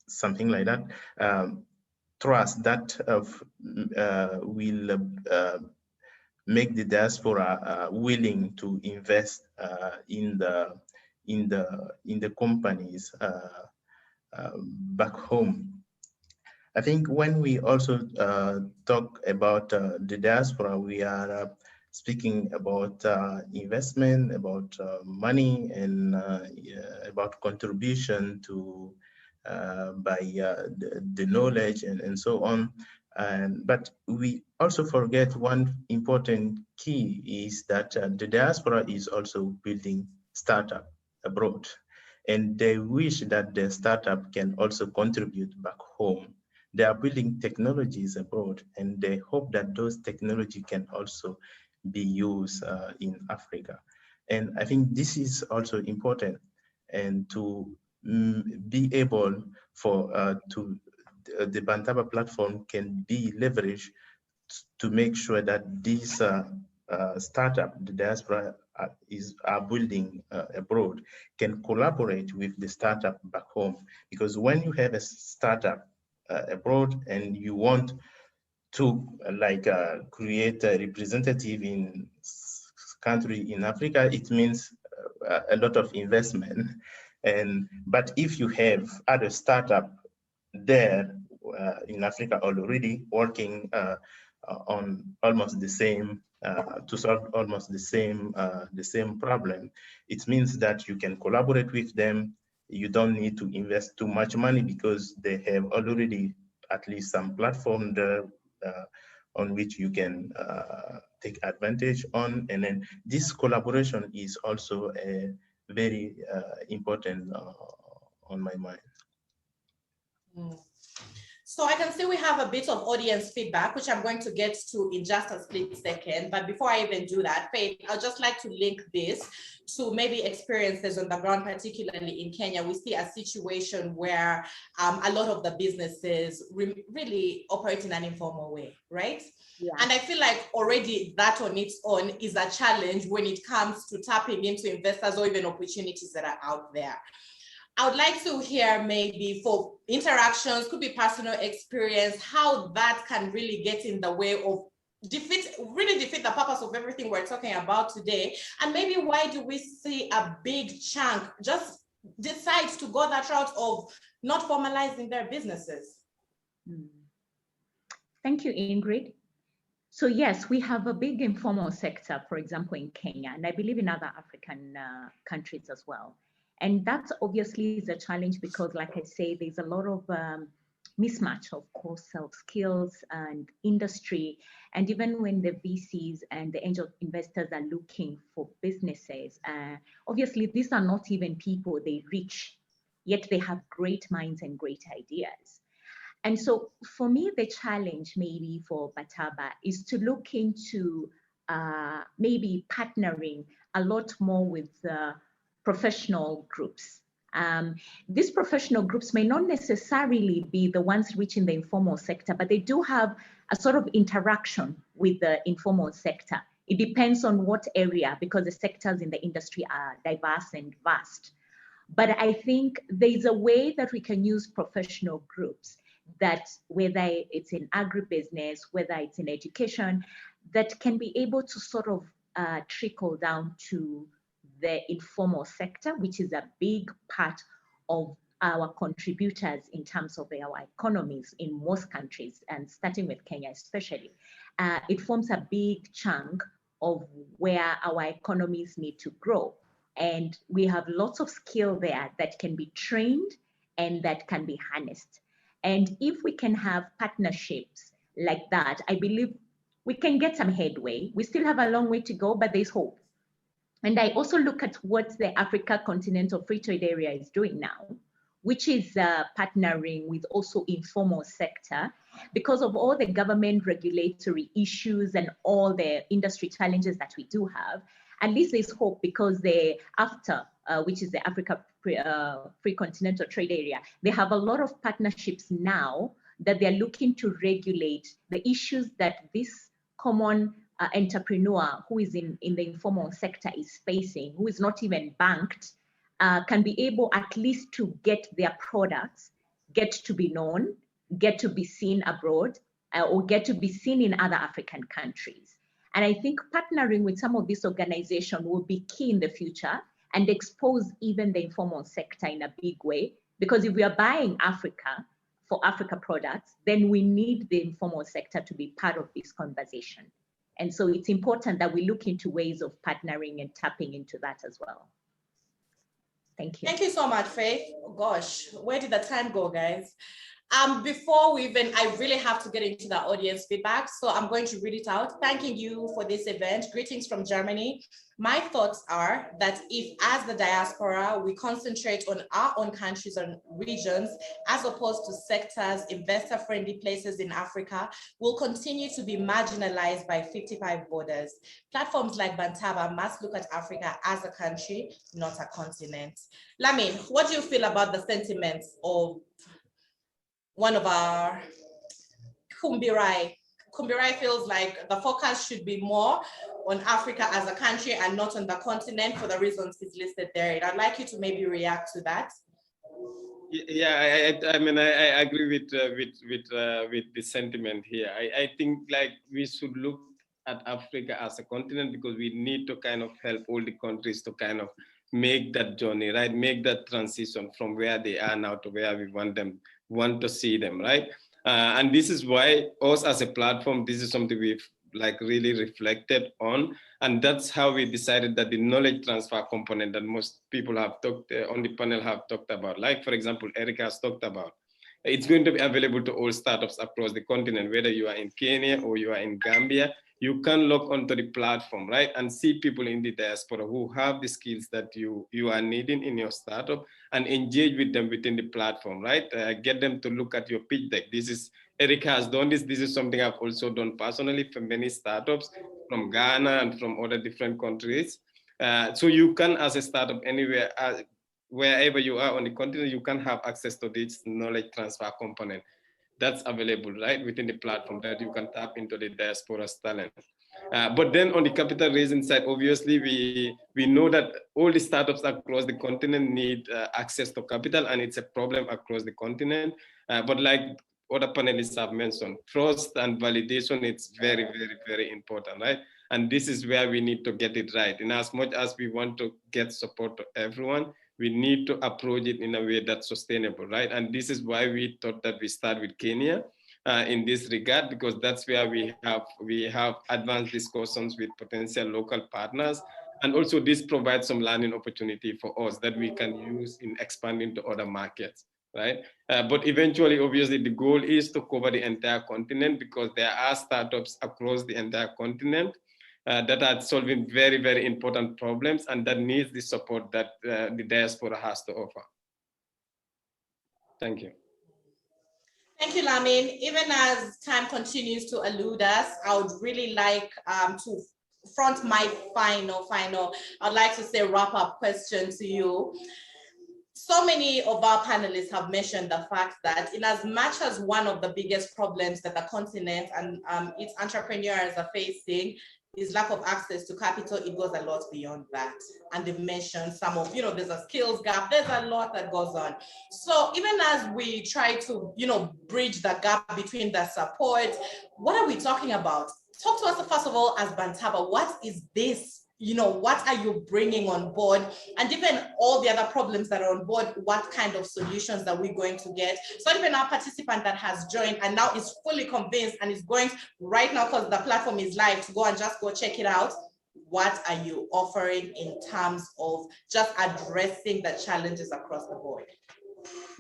something like that, trust that will make the diaspora willing to invest in the companies back home. I think when we also talk about the diaspora, we are speaking about investment, about money, and about contribution to by the knowledge and so on. But we also forget one important key is that the diaspora is also building startup abroad, and they wish that their startup can also contribute back home. They are building technologies abroad, and they hope that those technology can also be used in Africa. And I think this is also important, and to be able for the Bantaba platform can be leveraged to make sure that these startup, the diaspora are building abroad can collaborate with the startup back home. Because when you have a startup abroad and you want to create a representative in country in Africa, it means a lot of investment. But if you have other startup there in Africa already working on almost the same to solve almost the same problem, it means that you can collaborate with them. You don't need to invest too much money because they have already at least some platform there on which you can take advantage on. And then this collaboration is also a very important on my mind. So I can see we have a bit of audience feedback, which I'm going to get to in just a split second. But before I even do that, Faith, I'd just like to link this to maybe experiences on the ground, particularly in Kenya. We see a situation where a lot of the businesses really operate in an informal way, right? Yeah. And I feel like already that on its own is a challenge when it comes to tapping into investors or even opportunities that are out there. I would like to hear maybe for interactions, could be personal experience, how that can really get in the way of defeat the purpose of everything we're talking about today. And maybe why do we see a big chunk just decide to go that route of not formalizing their businesses? Thank you, Ingrid. So yes, we have a big informal sector, for example, in Kenya, and I believe in other African countries as well. And that obviously is a challenge because, like I say, there's a lot of mismatch, of course, of skills and industry. And even when the VCs and the angel investors are looking for businesses, obviously these are not even people they reach, yet they have great minds and great ideas. And so for me, the challenge maybe for Bantaba is to look into maybe partnering a lot more with professional groups. These professional groups may not necessarily be the ones reaching the informal sector, but they do have a sort of interaction with the informal sector. It depends on what area, because the sectors in the industry are diverse and vast. But I think there's a way that we can use professional groups that, whether it's in agribusiness, whether it's in education, that can be able to sort of trickle down to the informal sector, which is a big part of our contributors in terms of our economies in most countries, and starting with Kenya especially. It forms a big chunk of where our economies need to grow. And we have lots of skill there that can be trained and that can be harnessed. And if we can have partnerships like that, I believe we can get some headway. We still have a long way to go, but there's hope. And I also look at what the Africa Continental Free Trade Area is doing now, which is partnering with also informal sector. Because of all the government regulatory issues and all the industry challenges that we do have, at least there's hope, because the AfTA, which is the Africa Free Continental Trade Area, they have a lot of partnerships now that they're looking to regulate the issues that this common entrepreneur who is in the informal sector is facing, who is not even banked, can be able at least to get their products, get to be known, get to be seen abroad, or get to be seen in other African countries. And I think partnering with some of these organizations will be key in the future and expose even the informal sector in a big way. Because if we are buying Africa for Africa products, then we need the informal sector to be part of this conversation. And so it's important that we look into ways of partnering and tapping into that as well. Thank you. Thank you so much, Faith. Oh gosh, where did the time go, guys? Before we even, I really have to get into the audience feedback, so I'm going to read it out. Thanking you for this event. Greetings from Germany. My thoughts are that if, as the diaspora, we concentrate on our own countries and regions, as opposed to sectors, investor-friendly places in Africa, we'll continue to be marginalized by 55 borders. Platforms like Bantaba must look at Africa as a country, not a continent. Lamin, what do you feel about the sentiments of one of our Kumbirai? Kumbirai feels like the focus should be more on Africa as a country and not on the continent for the reasons it's listed there. And I'd like you to maybe react to that. Yeah, I mean, I agree with the sentiment here. I think like we should look at Africa as a continent because we need to kind of help all the countries to kind of make that journey, right? Make that transition from where they are now to where we want to see them, right? And this is why us as a platform, this is something we've like really reflected on. And that's how we decided that the knowledge transfer component that most people have talked on the panel have talked about, like for example, Erick has talked about, it's going to be available to all startups across the continent, whether you are in Kenya or you are in Gambia. You can log onto the platform, right? And see people in the diaspora who have the skills that you are needing in your startup and engage with them within the platform, right? Get them to look at your pitch deck. This is, Erick has done this. This is something I've also done personally for many startups from Ghana and from other different countries. So you can, as a startup anywhere, wherever you are on the continent, you can have access to this knowledge transfer component that's available, right, within the platform that you can tap into the diaspora's talent. But then on the capital raising side, obviously we know that all the startups across the continent need access to capital, and it's a problem across the continent. But like other panelists have mentioned, trust and validation, it's very, very, very important, right? And this is where we need to get it right. In as much as we want to get support to everyone, we need to approach it in a way that's sustainable, right? And this is why we thought that we start with Kenya in this regard, because that's where we have advanced discussions with potential local partners. And also this provides some learning opportunity for us that we can use in expanding to other markets, right? But eventually, obviously, the goal is to cover the entire continent because there are startups across the entire continent that are solving very, very important problems and that needs the support that the diaspora has to offer. Thank you. Thank you, Lamin. Even as time continues to elude us, I would really like to front my final, I'd like to say wrap-up question to you. So many of our panelists have mentioned the fact that in as much as one of the biggest problems that the continent and its entrepreneurs are facing is lack of access to capital, it goes a lot beyond that. And they've mentioned some of, there's a skills gap, there's a lot that goes on. So even as we try to, bridge the gap between the support, what are we talking about? Talk to us first of all as Bantaba, what is this? What are you bringing on board? And even all the other problems that are on board, what kind of solutions are we going to get? So even our participant that has joined and now is fully convinced and is going right now, because the platform is live, to go and just go check it out. What are you offering in terms of just addressing the challenges across the board?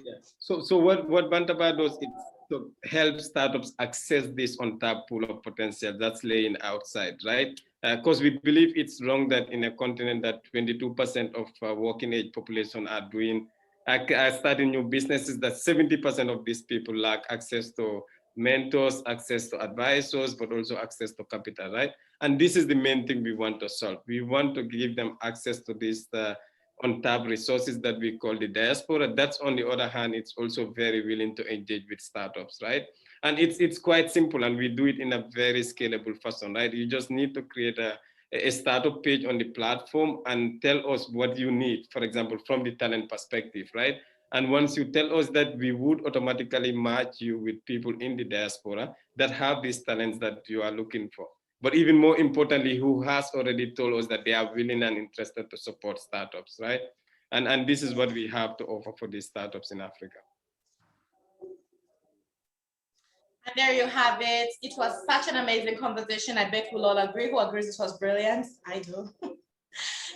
Yeah. So what Bantaba does is to help startups access this untapped pool of potential that's laying outside, right? Because we believe it's wrong that in a continent that 22% of working age population are starting new businesses, that 70% of these people lack access to mentors, access to advisors, but also access to capital, right? And this is the main thing we want to solve. We want to give them access to these untapped resources that we call the diaspora. That's on the other hand, it's also very willing to engage with startups, right? And it's quite simple, and we do it in a very scalable fashion, right? You just need to create a startup page on the platform and tell us what you need, for example, from the talent perspective, right? And once you tell us that, we would automatically match you with people in the diaspora that have these talents that you are looking for. But even more importantly, who has already told us that they are willing and interested to support startups, right? And this is what we have to offer for these startups in Africa. And there you have it. It was such an amazing conversation. I bet we'll all agree. Who agrees it was brilliant? I do.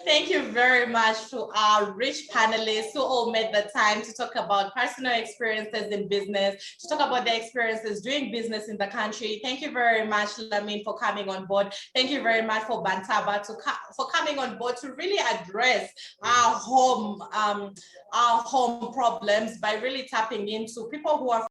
Thank you very much to our rich panelists who all made the time to talk about personal experiences in business, to talk about their experiences doing business in the country. Thank you very much, Lamin, for coming on board. Thank you very much for Bantaba for coming on board to really address our home problems by really tapping into people who are